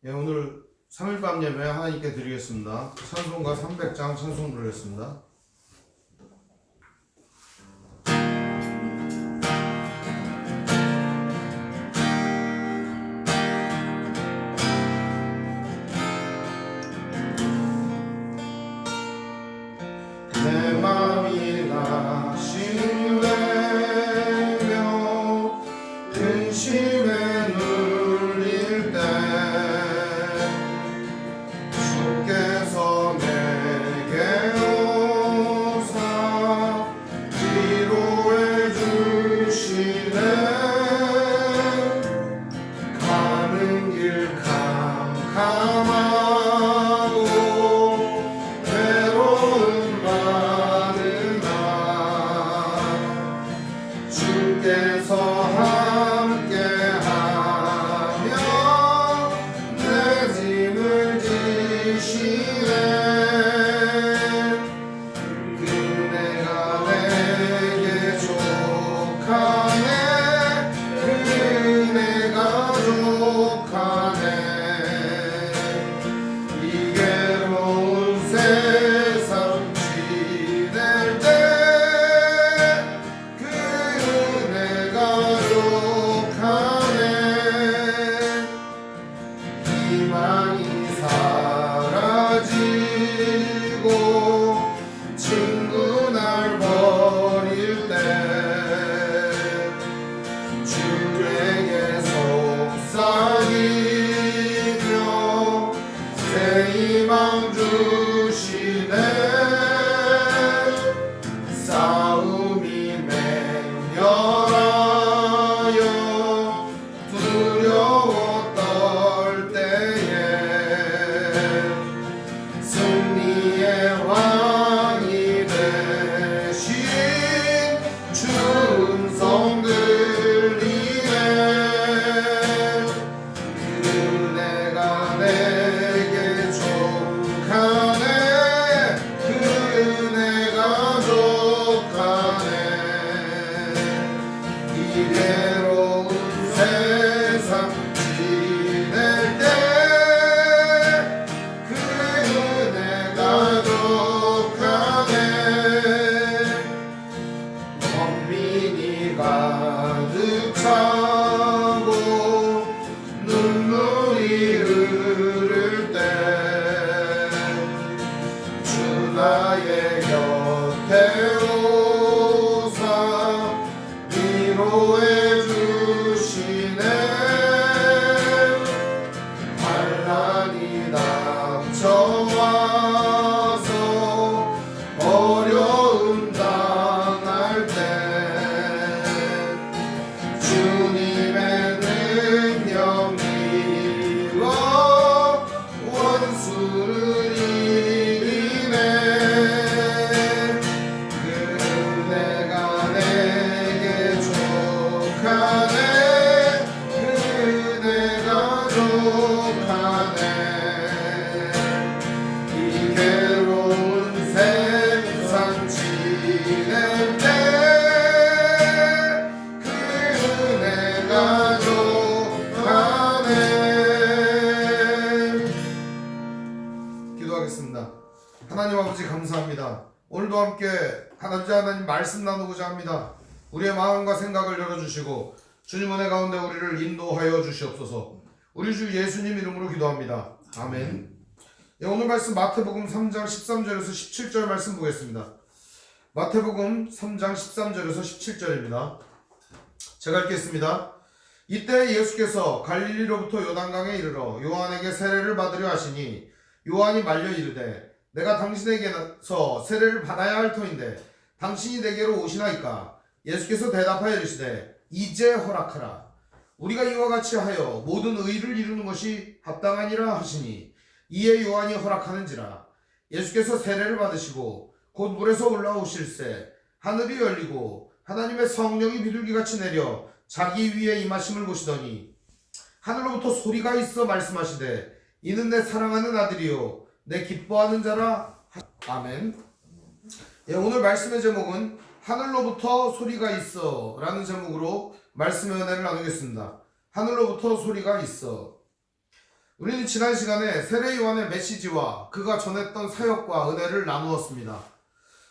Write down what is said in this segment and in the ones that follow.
예, 오늘 3일 밤 예배 하나님께 드리겠습니다. 찬송가 300장 찬송 드리겠습니다. 내 맘이 낙심되며 근심에 눌릴 때 주께서 내게 오사 위로해 주시네. 가는 길 캄캄하고 외로움 많은 날 주께서 함께하며 내 짐을 지시네. 그네가 내게 족하네. 그네가 족하네. 이 괴로운 세상 지낼 때 그네가 족하네. 희망이 사라지고 친구 날 버릴 때 주에게 속삭이며 새 희망 주시네. 싸움이 맹렬하여 두려워 떨 때에 승리의 왕이 되신 주 음성 들리네. 그네가 내게 족하네. 그네가 족하네. 이 괴로운 세상 지낼 때 그네가 족하네. 원민이 가득 차고 눈물이 흐를 때 주 나의 곁에 오사 위로해 주시네. 환난이 닥쳐와서 어려움 당할 때 주님의 능력 믿어 원수를 이기네. 그네가 내게 족하네. 그네가 족하네. 이 괴로운 세상 지낼 때 그네가 족하네. 기도하겠습니다. 하나님 아버지 감사합니다. 오늘도 함께 하나님 말씀 나누고자 합니다. 우리의 마음과 생각을 열어주시고 주님 은혜 가운데 우리를 인도하여 주시옵소서. 우리 주 예수님 이름으로 기도합니다. 아멘. 예, 오늘 말씀 마태복음 3장 13절에서 17절 말씀 보겠습니다. 마태복음 3장 13절에서 17절입니다. 제가 읽겠습니다. 이때 예수께서 갈릴리로부터 요단강에 이르러 요한에게 세례를 받으려 하시니 요한이 말려 이르되 내가 당신에게서 세례를 받아야 할 터인데 당신이 내게로 오시나이까. 예수께서 대답하여 이르시되 이제 허락하라. 우리가 이와 같이 하여 모든 의를 이루는 것이 합당하니라 하시니 이에 요한이 허락하는지라. 예수께서 세례를 받으시고 곧 물에서 올라오실새 하늘이 열리고 하나님의 성령이 비둘기같이 내려 자기 위에 임하심을 보시더니 하늘로부터 소리가 있어 말씀하시되 이는 내 사랑하는 아들이요 내 기뻐하는 자라. 아멘. 예, 오늘 말씀의 제목은 하늘로부터 소리가 있어 라는 제목으로 말씀의 은혜를 나누겠습니다. 하늘로부터 소리가 있어. 우리는 지난 시간에 세례 요한의 메시지와 그가 전했던 사역과 은혜를 나누었습니다.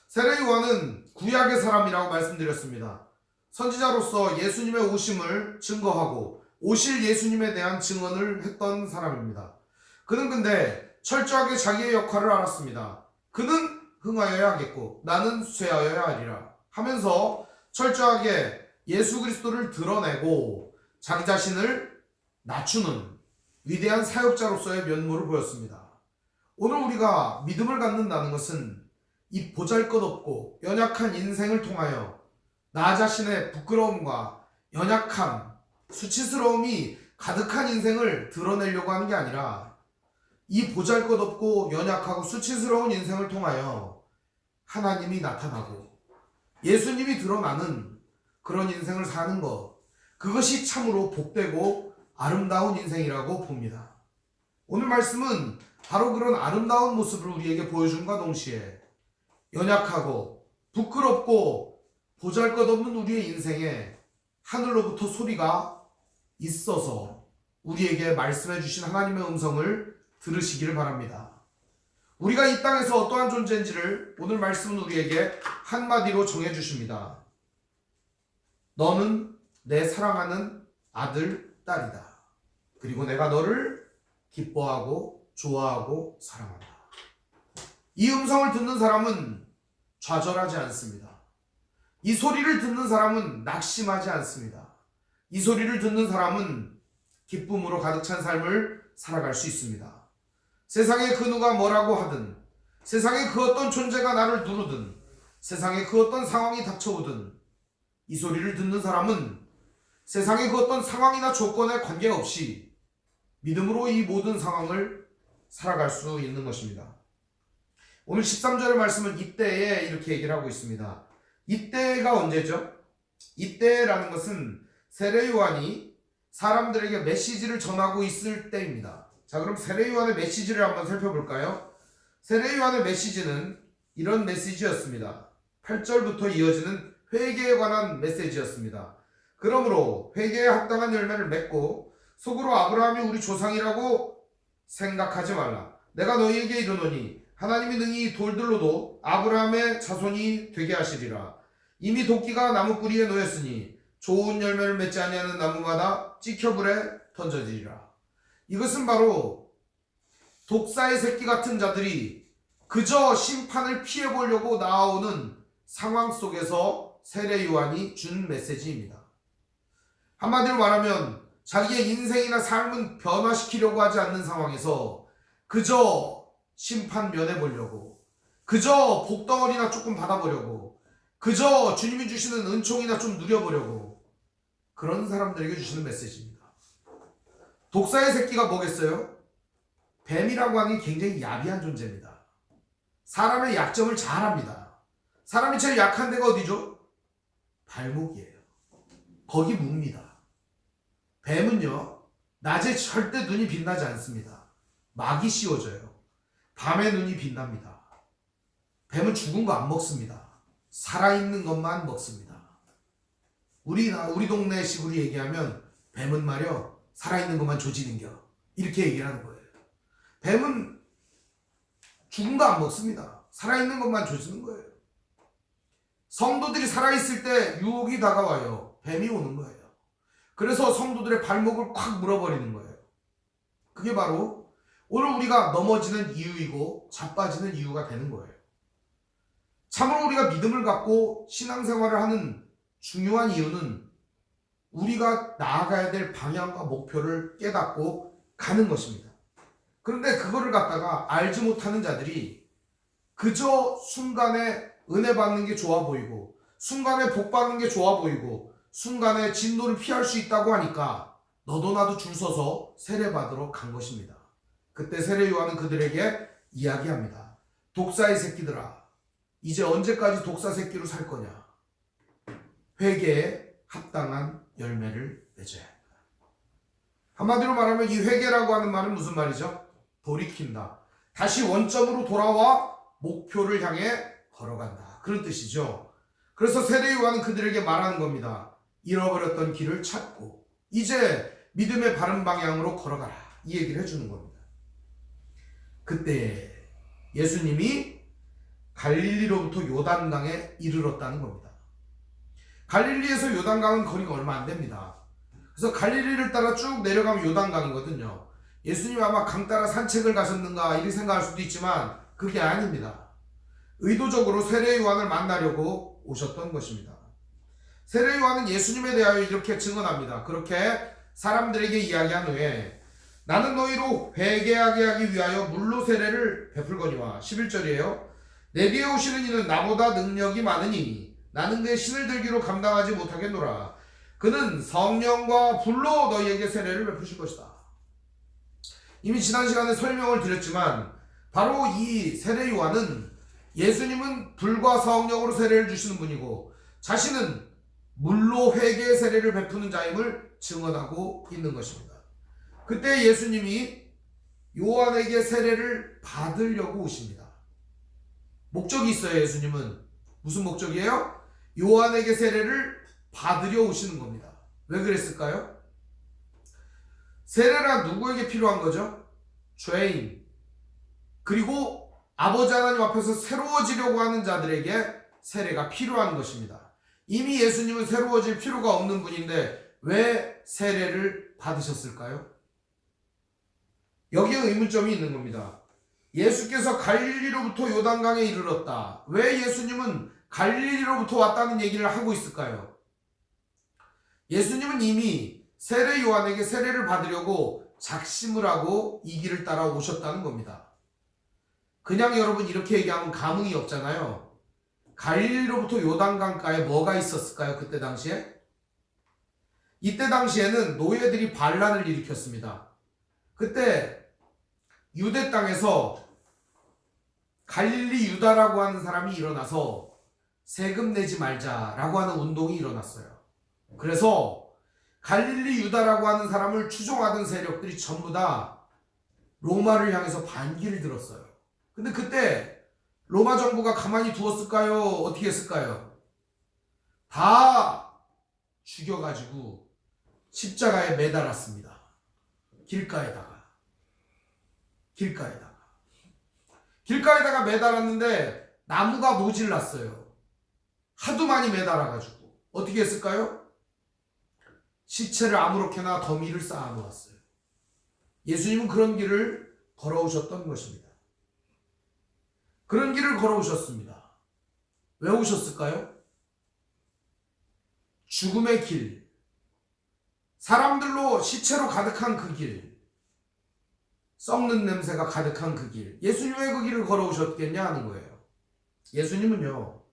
세례 요한은 구약의 사람이라고 말씀드렸습니다. 선지자로서 예수님의 오심을 증거하고 오실 예수님에 대한 증언을 했던 사람입니다. 그는 근데 철저하게 자기의 역할을 알았습니다. 그는 흥하여야 하겠고 나는 쇠하여야 하리라 하면서 철저하게 예수 그리스도를 드러내고 자기 자신을 낮추는 위대한 사역자로서의 면모를 보였습니다. 오늘 우리가 믿음을 갖는다는 것은 이 보잘것없고 연약한 인생을 통하여 나 자신의 부끄러움과 연약함, 수치스러움이 가득한 인생을 드러내려고 하는 게 아니라 이 보잘것없고 연약하고 수치스러운 인생을 통하여 하나님이 나타나고 예수님이 드러나는 그런 인생을 사는 것, 그것이 참으로 복되고 아름다운 인생이라고 봅니다. 오늘 말씀은 바로 그런 아름다운 모습을 우리에게 보여준과 동시에 연약하고 부끄럽고 보잘것없는 우리의 인생에 하늘로부터 소리가 있어서 우리에게 말씀해 주신 하나님의 음성을 들으시기를 바랍니다. 우리가 이 땅에서 어떠한 존재인지를 오늘 말씀은 우리에게 한마디로 정해 주십니다. 너는 내 사랑하는 아들, 딸이다. 그리고 내가 너를 기뻐하고 좋아하고 사랑한다. 이 음성을 듣는 사람은 좌절하지 않습니다. 이 소리를 듣는 사람은 낙심하지 않습니다. 이 소리를 듣는 사람은 기쁨으로 가득 찬 삶을 살아갈 수 있습니다. 세상에 그 누가 뭐라고 하든, 세상에 그 어떤 존재가 나를 누르든, 세상에 그 어떤 상황이 닥쳐오든, 이 소리를 듣는 사람은 세상의 그 어떤 상황이나 조건에 관계없이 믿음으로 이 모든 상황을 살아갈 수 있는 것입니다. 오늘 13절의 말씀은 이때에 이렇게 얘기를 하고 있습니다. 이때가 언제죠? 이때라는 것은 세례 요한이 사람들에게 메시지를 전하고 있을 때입니다. 자, 그럼 세례 요한의 메시지를 한번 살펴볼까요? 세례 요한의 메시지는 이런 메시지였습니다. 8절부터 이어지는 회개에 관한 메시지였습니다. 그러므로 회개에 합당한 열매를 맺고 속으로 아브라함이 우리 조상이라고 생각하지 말라. 내가 너희에게 이르노니 하나님이 능히 돌들로도 아브라함의 자손이 되게 하시리라. 이미 도끼가 나무 뿌리에 놓였으니 좋은 열매를 맺지 아니하는 나무마다 찍혀 불에 던져지리라. 이것은 바로 독사의 새끼 같은 자들이 그저 심판을 피해보려고 나아오는 상황 속에서 세례 요한이 준 메시지입니다. 한마디로 말하면 자기의 인생이나 삶은 변화시키려고 하지 않는 상황에서 그저 심판 면해보려고, 그저 복덩어리나 조금 받아보려고, 그저 주님이 주시는 은총이나 좀 누려보려고, 그런 사람들에게 주시는 메시지입니다. 독사의 새끼가 뭐겠어요? 뱀이라고 하는 게 굉장히 야비한 존재입니다. 사람의 약점을 잘 압니다. 사람이 제일 약한 데가 어디죠? 발목이에요. 거기 묵니다. 뱀은요, 낮에 절대 눈이 빛나지 않습니다. 막이 씌워져요. 밤에 눈이 빛납니다. 뱀은 죽은 거 안 먹습니다. 살아있는 것만 먹습니다. 우리 동네 식으로 얘기하면 뱀은 말이요, 살아있는 것만 조지는겨. 이렇게 얘기를 하는 거예요. 뱀은 죽은 거 안 먹습니다. 살아있는 것만 조지는 거예요. 성도들이 살아있을 때 유혹이 다가와요. 뱀이 오는 거예요. 그래서 성도들의 발목을 콱 물어버리는 거예요. 그게 바로 오늘 우리가 넘어지는 이유이고 자빠지는 이유가 되는 거예요. 참으로 우리가 믿음을 갖고 신앙생활을 하는 중요한 이유는 우리가 나아가야 될 방향과 목표를 깨닫고 가는 것입니다. 그런데 그거를 갖다가 알지 못하는 자들이 그저 순간에 은혜 받는 게 좋아 보이고, 순간에 복 받는 게 좋아 보이고, 순간에 진노를 피할 수 있다고 하니까 너도 나도 줄 서서 세례 받으러 간 것입니다. 그때 세례 요한은 그들에게 이야기합니다. 독사의 새끼들아, 이제 언제까지 독사 새끼로 살 거냐? 회개에 합당한 열매를 맺어야 합니다. 한마디로 말하면 이 회개라고 하는 말은 무슨 말이죠? 돌이킨다. 다시 원점으로 돌아와 목표를 향해 걸어간다. 그런 뜻이죠. 그래서 세례 요한은 그들에게 말하는 겁니다. 잃어버렸던 길을 찾고 이제 믿음의 바른 방향으로 걸어가라. 이 얘기를 해주는 겁니다. 그때 예수님이 갈릴리로부터 요단강에 이르렀다는 겁니다. 갈릴리에서 요단강은 거리가 얼마 안 됩니다. 그래서 갈릴리를 따라 쭉 내려가면 요단강이거든요. 예수님 아마 강 따라 산책을 가셨는가 이렇게 생각할 수도 있지만 그게 아닙니다. 의도적으로 세례 요한을 만나려고 오셨던 것입니다. 세례 요한은 예수님에 대하여 이렇게 증언합니다. 그렇게 사람들에게 이야기한 후에 나는 너희로 회개하게 하기 위하여 물로 세례를 베풀거니와 11절이에요. 내 뒤에 오시는 이는 나보다 능력이 많으니 나는 그의 신을 들기로 감당하지 못하겠노라. 그는 성령과 불로 너희에게 세례를 베푸실 것이다. 이미 지난 시간에 설명을 드렸지만 바로 이 세례 요한은 예수님은 불과 성령으로 세례를 주시는 분이고 자신은 물로 회개의 세례를 베푸는 자임을 증언하고 있는 것입니다. 그때 예수님이 요한에게 세례를 받으려고 오십니다. 목적이 있어요. 예수님은 무슨 목적이에요? 요한에게 세례를 받으려 오시는 겁니다. 왜 그랬을까요? 세례란 누구에게 필요한 거죠? 죄인 그리고 아버지 하나님 앞에서 새로워지려고 하는 자들에게 세례가 필요한 것입니다. 이미 예수님은 새로워질 필요가 없는 분인데 왜 세례를 받으셨을까요? 여기에 의문점이 있는 겁니다. 예수께서 갈릴리로부터 요단강에 이르렀다. 왜 예수님은 갈릴리로부터 왔다는 얘기를 하고 있을까요? 예수님은 이미 세례 요한에게 세례를 받으려고 작심을 하고 이 길을 따라 오셨다는 겁니다. 그냥 여러분 이렇게 얘기하면 감흥이 없잖아요. 갈릴리로부터 요단강가에 뭐가 있었을까요? 그때 당시에? 이때 당시에는 노예들이 반란을 일으켰습니다. 그때 유대 땅에서 갈릴리 유다라고 하는 사람이 일어나서 세금 내지 말자라고 하는 운동이 일어났어요. 그래서 갈릴리 유다라고 하는 사람을 추종하던 세력들이 전부 다 로마를 향해서 반기를 들었어요. 근데 그때 로마 정부가 가만히 두었을까요? 어떻게 했을까요? 다 죽여가지고 십자가에 매달았습니다. 길가에다가 매달았는데 나무가 모질랐어요. 하도 많이 매달아가지고 어떻게 했을까요? 시체를 아무렇게나 더미를 쌓아 놓았어요. 예수님은 그런 길을 걸어오셨던 것입니다. 그런 길을 걸어오셨습니다. 왜 오셨을까요? 죽음의 길, 사람들로 시체로 가득한 그 길, 썩는 냄새가 가득한 그 길, 예수님 왜 그 길을 걸어오셨겠냐 하는 거예요. 예수님은요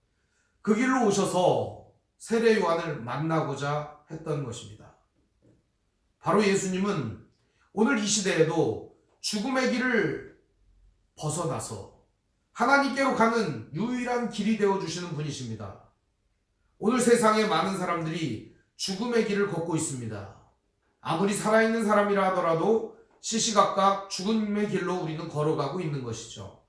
그 길로 오셔서 세례 요한을 만나고자 했던 것입니다. 바로 예수님은 오늘 이 시대에도 죽음의 길을 벗어나서 하나님께로 가는 유일한 길이 되어주시는 분이십니다. 오늘 세상에 많은 사람들이 죽음의 길을 걷고 있습니다. 아무리 살아있는 사람이라 하더라도 시시각각 죽음의 길로 우리는 걸어가고 있는 것이죠.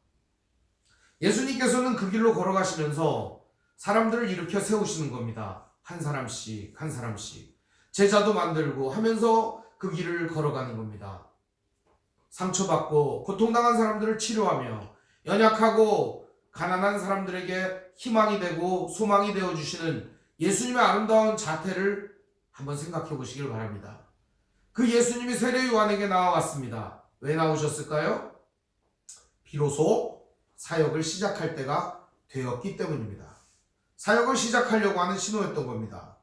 예수님께서는 그 길로 걸어가시면서 사람들을 일으켜 세우시는 겁니다. 한 사람씩 한 사람씩 제자도 만들고 하면서 그 길을 걸어가는 겁니다. 상처받고 고통당한 사람들을 치료하며 연약하고 가난한 사람들에게 희망이 되고 소망이 되어주시는 예수님의 아름다운 자태를 한번 생각해 보시길 바랍니다. 그 예수님이 세례 요한에게 나와왔습니다. 왜 나오셨을까요? 비로소 사역을 시작할 때가 되었기 때문입니다. 사역을 시작하려고 하는 신호였던 겁니다.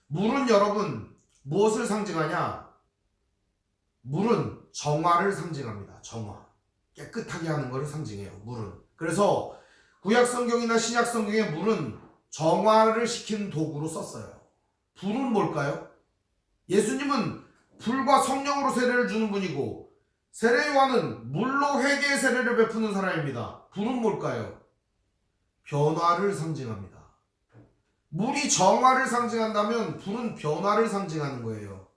물은 여러분 무엇을 상징하냐? 물은 정화를 상징합니다. 정화. 깨끗하게 하는 것을 상징해요. 물은. 그래서 구약 성경이나 신약 성경에 물은 정화를 시키는 도구로 썼어요. 불은 뭘까요? 예수님은 불과 성령으로 세례를 주는 분이고 세례 요한은 물로 회개의 세례를 베푸는 사람입니다. 불은 뭘까요? 변화를 상징합니다. 물이 정화를 상징한다면 불은 변화를 상징하는 거예요.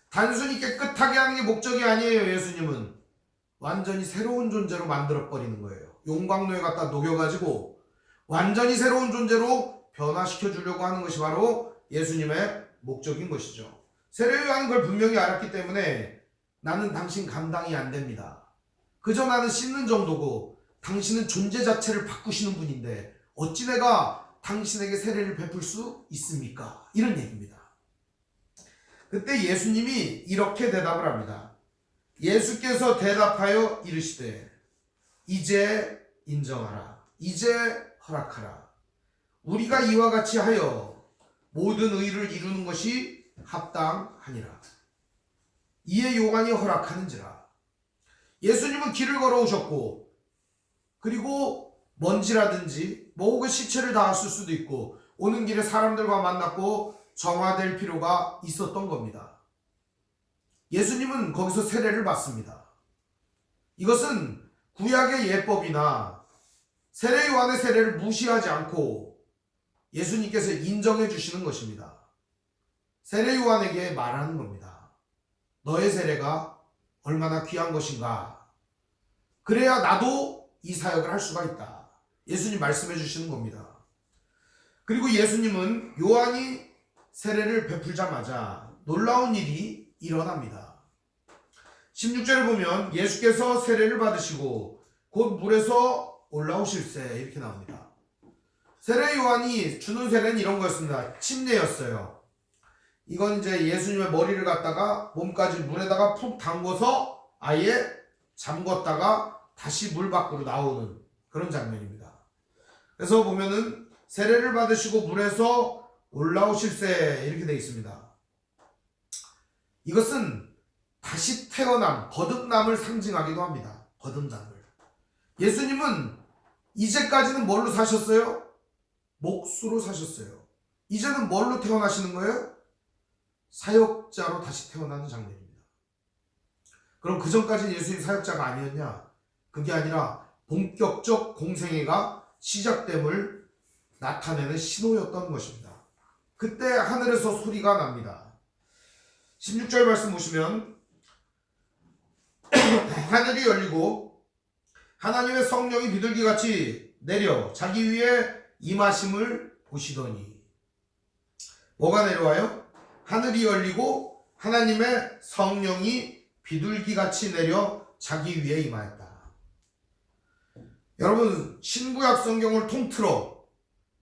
단순히 깨끗하게 하는 게 목적이 아니에요. 예수님은 완전히 새로운 존재로 만들어버리는 거예요. 용광로에 갖다 녹여가지고 완전히 새로운 존재로 변화시켜 주려고 하는 것이 바로 예수님의 목적인 것이죠. 세례 요한은 그걸 분명히 알았기 때문에 나는 당신 감당이 안 됩니다. 그저 나는 씻는 정도고 당신은 존재 자체를 바꾸시는 분인데 어찌 내가 당신에게 세례를 베풀 수 있습니까? 이런 얘기입니다. 그때 예수님이 이렇게 대답을 합니다. 예수께서 대답하여 이르시되 이제 인정하라. 이제 허락하라. 우리가 이와 같이 하여 모든 의를 이루는 것이 합당하니라. 이에 요한이 허락하는지라. 예수님은 길을 걸어오셨고 그리고 먼지라든지 혹은 시체를 닿았을 수도 있고 오는 길에 사람들과 만났고 정화될 필요가 있었던 겁니다. 예수님은 거기서 세례를 받습니다. 이것은 구약의 예법이나 세례 요한의 세례를 무시하지 않고 예수님께서 인정해 주시는 것입니다. 세례 요한에게 말하는 겁니다. 너의 세례가 얼마나 귀한 것인가. 그래야 나도 이 사역을 할 수가 있다. 예수님 말씀해 주시는 겁니다. 그리고 예수님은 요한이 세례를 베풀자마자 놀라운 일이 일어납니다. 16절에 보면 예수께서 세례를 받으시고 곧 물에서 올라오실세 이렇게 나옵니다. 세례 요한이 주는 세례는 이런 거였습니다. 침례였어요. 이건 이제 예수님의 머리를 갖다가 몸까지 물에다가 푹 담궈서 아예 잠궜다가 다시 물 밖으로 나오는 그런 장면입니다. 그래서 보면은 세례를 받으시고 물에서 올라오실세 이렇게 되어 있습니다. 이것은 다시 태어남, 거듭남을 상징하기도 합니다. 거듭남을. 예수님은 이제까지는 뭘로 사셨어요? 목수로 사셨어요. 이제는 뭘로 태어나시는 거예요? 사역자로 다시 태어나는 장면입니다. 그럼 그 전까지는 예수님 사역자가 아니었냐? 그게 아니라 본격적 공생애가 시작됨을 나타내는 신호였던 것입니다. 그때 하늘에서 소리가 납니다. 16절 말씀 보시면 하늘이 열리고 하나님의 성령이 비둘기같이 내려 자기 위에 임하심을 보시더니 뭐가 내려와요? 하늘이 열리고 하나님의 성령이 비둘기같이 내려 자기 위에 임하였다. 여러분 신구약 성경을 통틀어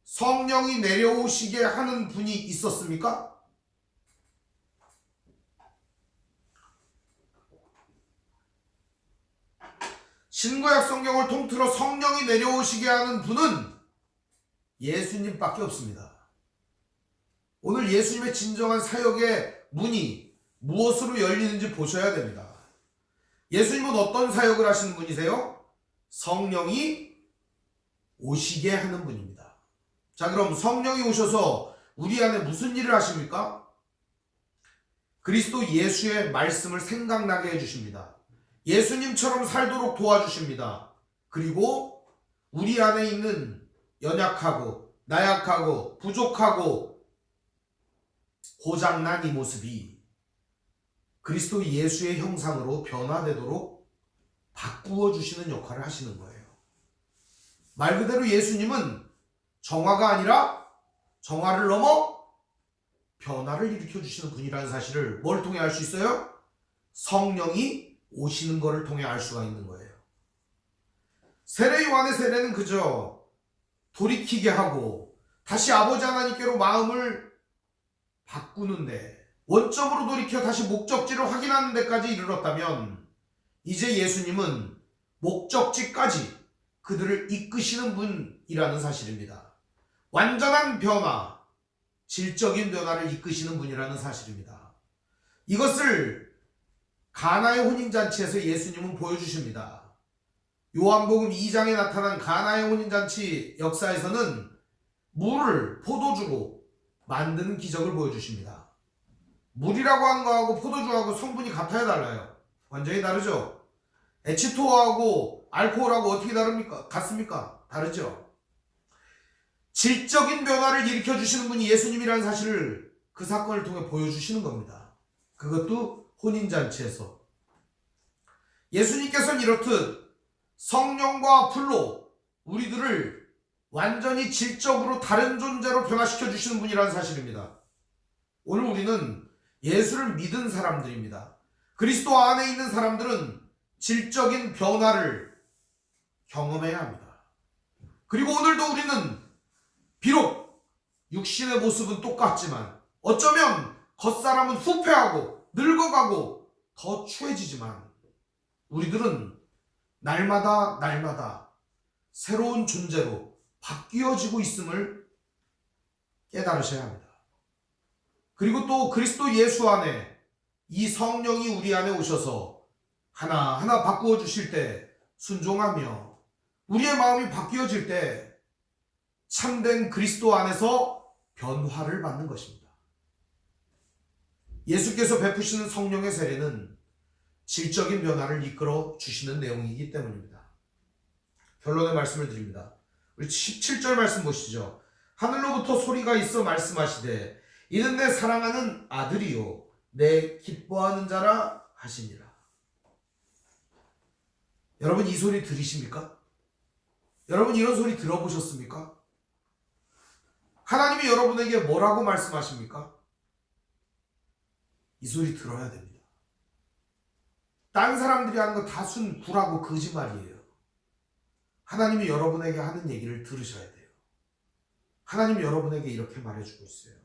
성령이 내려오시게 하는 분이 있었습니까? 신구약 성경을 통틀어 성령이 내려오시게 하는 분은 예수님밖에 없습니다. 오늘 예수님의 진정한 사역의 문이 무엇으로 열리는지 보셔야 됩니다. 예수님은 어떤 사역을 하시는 분이세요? 성령이 오시게 하는 분입니다. 자, 그럼 성령이 오셔서 우리 안에 무슨 일을 하십니까? 그리스도 예수의 말씀을 생각나게 해주십니다. 예수님처럼 살도록 도와주십니다. 그리고 우리 안에 있는 연약하고 나약하고 부족하고 고장난 이 모습이 그리스도 예수의 형상으로 변화되도록 바꾸어 주시는 역할을 하시는 거예요. 말 그대로 예수님은 정화가 아니라 정화를 넘어 변화를 일으켜 주시는 분이라는 사실을 뭘 통해 알 수 있어요? 성령이 오시는 것을 통해 알 수가 있는 거예요. 세례 요한의 세례는 그저 돌이키게 하고 다시 아버지 하나님께로 마음을 바꾸는데 원점으로 돌이켜 다시 목적지를 확인하는 데까지 이르렀다면 이제 예수님은 목적지까지 그들을 이끄시는 분이라는 사실입니다. 완전한 변화, 질적인 변화를 이끄시는 분이라는 사실입니다. 이것을 가나의 혼인잔치에서 예수님은 보여주십니다. 요한복음 2장에 나타난 가나의 혼인잔치 역사에서는 물을 포도주로 만드는 기적을 보여주십니다. 물이라고 하는 거하고 포도주하고 성분이 같아야 달라요. 완전히 다르죠. H2O하고 알코올하고 어떻게 다릅니까? 같습니까? 다르죠. 질적인 변화를 일으켜 주시는 분이 예수님이라는 사실을 그 사건을 통해 보여주시는 겁니다. 그것도 혼인잔치에서. 예수님께서는 이렇듯 성령과 불로 우리들을 완전히 질적으로 다른 존재로 변화시켜 주시는 분이라는 사실입니다. 오늘 우리는 예수를 믿은 사람들입니다. 그리스도 안에 있는 사람들은 질적인 변화를 경험해야 합니다. 그리고 오늘도 우리는 비록 육신의 모습은 똑같지만 어쩌면 겉사람은 후패하고 늙어가고 더 추해지지만 우리들은 날마다 새로운 존재로 바뀌어지고 있음을 깨달으셔야 합니다. 그리고 또 그리스도 예수 안에 이 성령이 우리 안에 오셔서 하나하나 바꾸어 주실 때 순종하며 우리의 마음이 바뀌어질 때 참된 그리스도 안에서 변화를 받는 것입니다. 예수께서 베푸시는 성령의 세례는 질적인 변화를 이끌어 주시는 내용이기 때문입니다. 결론의 말씀을 드립니다. 우리 17절 말씀 보시죠. 하늘로부터 소리가 있어 말씀하시되 이는 내 사랑하는 아들이요 내 기뻐하는 자라 하시니라. 여러분 이 소리 들으십니까? 여러분 이런 소리 들어보셨습니까? 하나님이 여러분에게 뭐라고 말씀하십니까? 이 소리 들어야 됩니다. 딴 사람들이 하는 거 다 구라고 거짓말이에요. 하나님이 여러분에게 하는 얘기를 들으셔야 돼요. 하나님이 여러분에게 이렇게 말해주고 있어요.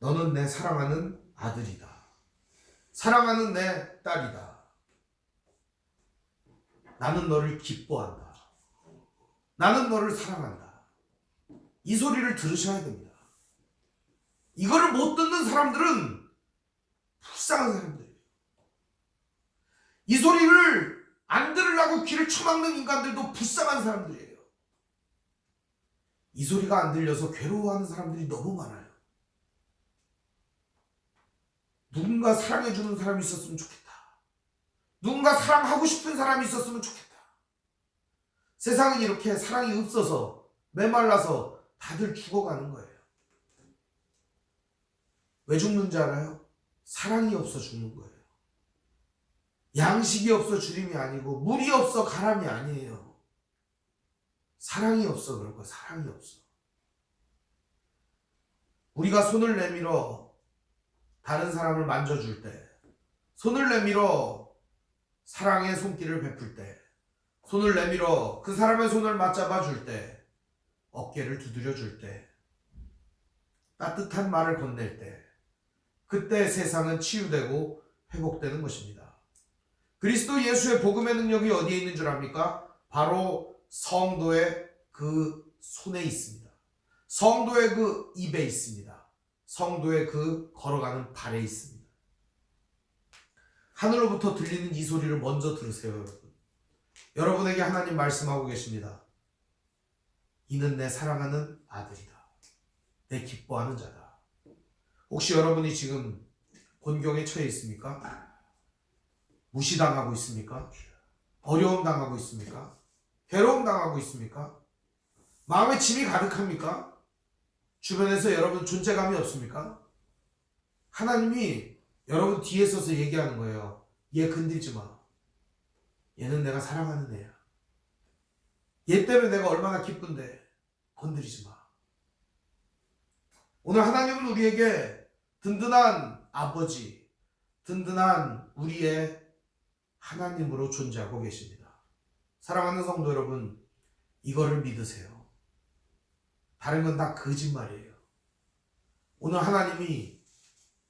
너는 내 사랑하는 아들이다. 사랑하는 내 딸이다. 나는 너를 기뻐한다. 나는 너를 사랑한다. 이 소리를 들으셔야 됩니다. 이거를 못 듣는 사람들은 불쌍한 사람들이에요. 이 소리를 안 들으려고 귀를 쳐막는 인간들도 불쌍한 사람들이에요. 이 소리가 안 들려서 괴로워하는 사람들이 너무 많아요. 누군가 사랑해주는 사람이 있었으면 좋겠다. 누군가 사랑하고 싶은 사람이 있었으면 좋겠다. 세상은 이렇게 사랑이 없어서 메말라서 다들 죽어가는 거예요. 왜 죽는지 알아요? 사랑이 없어 죽는 거예요. 양식이 없어 주림이 아니고 물이 없어 가람이 아니에요. 사랑이 없어 그럴 거야. 사랑이 없어. 우리가 손을 내밀어 다른 사람을 만져줄 때, 손을 내밀어 사랑의 손길을 베풀 때, 손을 내밀어 그 사람의 손을 맞잡아 줄 때, 어깨를 두드려 줄 때, 따뜻한 말을 건넬 때, 그때 세상은 치유되고 회복되는 것입니다. 그리스도 예수의 복음의 능력이 어디에 있는 줄 압니까? 바로 성도의 그 손에 있습니다. 성도의 그 입에 있습니다. 성도의 그 걸어가는 발에 있습니다. 하늘로부터 들리는 이 소리를 먼저 들으세요, 여러분. 여러분에게 하나님 말씀하고 계십니다. 이는 내 사랑하는 아들이다. 내 기뻐하는 자다. 혹시 여러분이 지금 곤경에 처해 있습니까? 무시당하고 있습니까? 어려움 당하고 있습니까? 괴로움 당하고 있습니까? 마음에 짐이 가득합니까? 주변에서 여러분 존재감이 없습니까? 하나님이 여러분 뒤에 서서 얘기하는 거예요. 얘 건들지 마. 얘는 내가 사랑하는 애야. 얘 때문에 내가 얼마나 기쁜데 건드리지 마. 오늘 하나님은 우리에게 든든한 아버지, 든든한 우리의 하나님으로 존재하고 계십니다. 사랑하는 성도 여러분, 이거를 믿으세요. 다른 건 다 거짓말이에요. 오늘 하나님이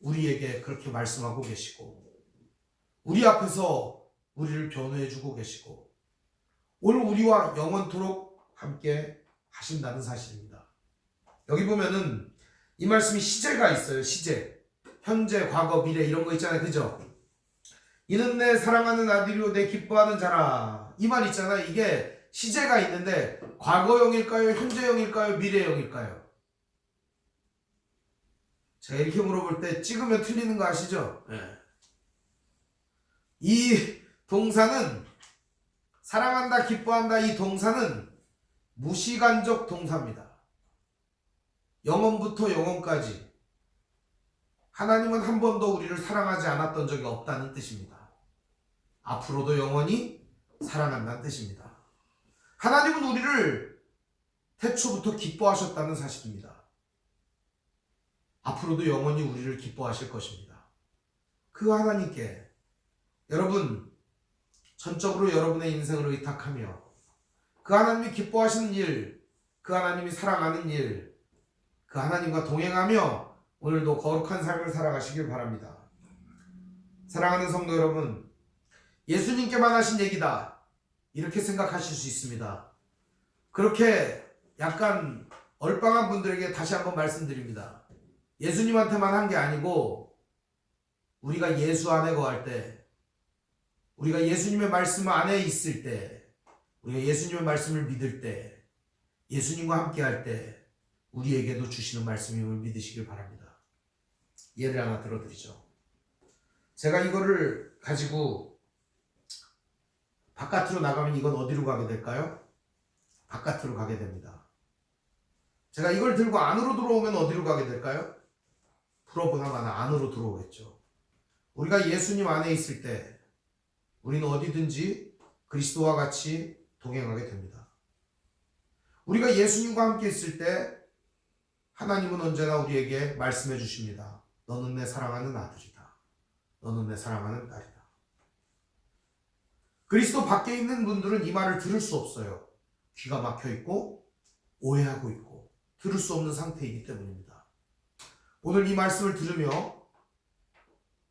우리에게 그렇게 말씀하고 계시고 우리 앞에서 우리를 변호해주고 계시고 오늘 우리와 영원토록 함께 하신다는 사실입니다. 여기 보면은 이 말씀이 시제가 있어요. 시제. 현재, 과거, 미래 이런 거 있잖아요. 그죠? 이는 내 사랑하는 아들이요 내 기뻐하는 자라. 이 말 있잖아요. 이게 시제가 있는데 과거형일까요? 현재형일까요? 미래형일까요? 제가 이렇게 물어볼 때 찍으면 틀리는 거 아시죠? 네. 이 동사는 사랑한다, 기뻐한다 이 동사는 무시간적 동사입니다. 영원부터 영원까지 하나님은 한 번도 우리를 사랑하지 않았던 적이 없다는 뜻입니다. 앞으로도 영원히 사랑한다는 뜻입니다. 하나님은 우리를 태초부터 기뻐하셨다는 사실입니다. 앞으로도 영원히 우리를 기뻐하실 것입니다. 그 하나님께 여러분 전적으로 여러분의 인생을 의탁하며 그 하나님이 기뻐하시는 일, 그 하나님이 사랑하는 일, 그 하나님과 동행하며 오늘도 거룩한 삶을 살아가시길 바랍니다. 사랑하는 성도 여러분, 예수님께만 하신 얘기다 이렇게 생각하실 수 있습니다. 그렇게 약간 얼빵한 분들에게 다시 한번 말씀드립니다. 예수님한테만 한 게 아니고 우리가 예수 안에 거할 때, 우리가 예수님의 말씀 안에 있을 때, 우리가 예수님의 말씀을 믿을 때, 예수님과 함께 할 때 우리에게도 주시는 말씀임을 믿으시길 바랍니다. 예를 하나 들어드리죠. 제가 이거를 가지고 바깥으로 나가면 이건 어디로 가게 될까요? 바깥으로 가게 됩니다. 제가 이걸 들고 안으로 들어오면 어디로 가게 될까요? 풀어보나마나 안으로 들어오겠죠. 우리가 예수님 안에 있을 때 우리는 어디든지 그리스도와 같이 동행하게 됩니다. 우리가 예수님과 함께 있을 때 하나님은 언제나 우리에게 말씀해 주십니다. 너는 내 사랑하는 아들이다. 너는 내 사랑하는 딸이다. 그리스도 밖에 있는 분들은 이 말을 들을 수 없어요. 귀가 막혀 있고 오해하고 있고 들을 수 없는 상태이기 때문입니다. 오늘 이 말씀을 들으며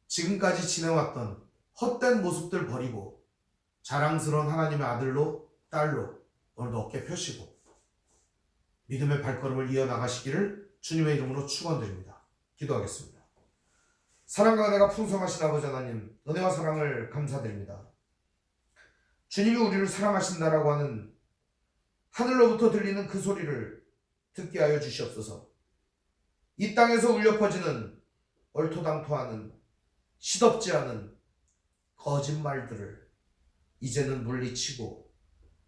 지금까지 지내왔던 헛된 모습들 버리고 자랑스러운 하나님의 아들로 딸로 오늘도 어깨 펴시고 믿음의 발걸음을 이어나가시기를 주님의 이름으로 축원드립니다. 기도하겠습니다. 사랑과 은혜가 풍성하신 아버지 하나님, 은혜와 사랑을 감사드립니다. 주님이 우리를 사랑하신다라고 하는 하늘로부터 들리는 그 소리를 듣게 하여 주시옵소서. 이 땅에서 울려 퍼지는 얼토당토하는 시덥지 않은 거짓말들을 이제는 물리치고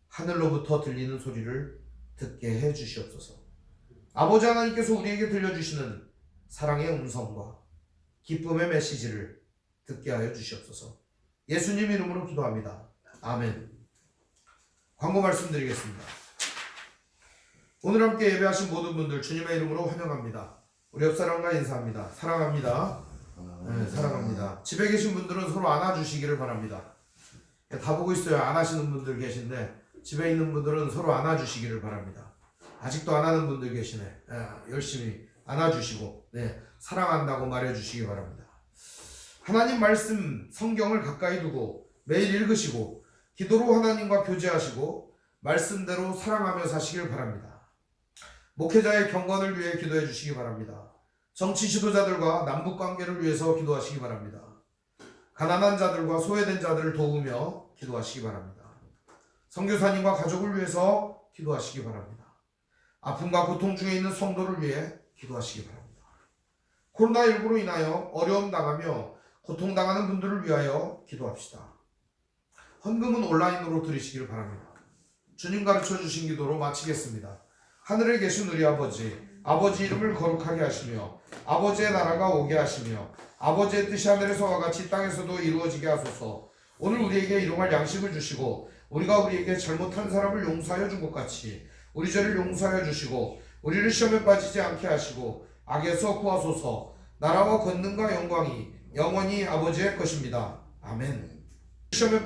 하늘로부터 들리는 소리를 듣게 해 주시옵소서. 아버지 하나님께서 우리에게 들려주시는 사랑의 음성과 기쁨의 메시지를 듣게 하여 주시옵소서. 예수님 이름으로 기도합니다. 아멘. 광고 말씀드리겠습니다. 오늘 함께 예배하신 모든 분들 주님의 이름으로 환영합니다. 우리 옆사람과 인사합니다. 사랑합니다. 네, 사랑합니다. 집에 계신 분들은 서로 안아주시기를 바랍니다. 다 보고 있어요. 안 하시는 분들 계신데 집에 있는 분들은 서로 안아주시기를 바랍니다. 아직도 안 하는 분들 계시네. 열심히 안아주시고 사랑한다고 말해주시기 바랍니다. 하나님 말씀 성경을 가까이 두고 매일 읽으시고 기도로 하나님과 교제하시고 말씀대로 사랑하며 사시길 바랍니다. 목회자의 경건을 위해 기도해 주시기 바랍니다. 정치 지도자들과 남북관계를 위해서 기도하시기 바랍니다. 가난한 자들과 소외된 자들을 도우며 기도하시기 바랍니다. 선교사님과 가족을 위해서 기도하시기 바랍니다. 아픔과 고통 중에 있는 성도를 위해 기도하시기 바랍니다. 코로나19로 인하여 어려움 당하며 고통당하는 분들을 위하여 기도합시다. 헌금은 온라인으로 드리시길 바랍니다. 주님 가르쳐 주신 기도로 마치겠습니다. 하늘에 계신 우리 아버지, 아버지 이름을 거룩하게 하시며 아버지의 나라가 오게 하시며 아버지의 뜻이 하늘에서와 같이 땅에서도 이루어지게 하소서. 오늘 우리에게 일용할 양식을 주시고 우리가 우리에게 잘못한 사람을 용서하여 준 것 같이 우리 죄를 용서하여 주시고 우리를 시험에 빠지지 않게 하시고 악에서 구하소서. 나라와 권능과 영광이 영원히 아버지의 것입니다. 아멘. 시험에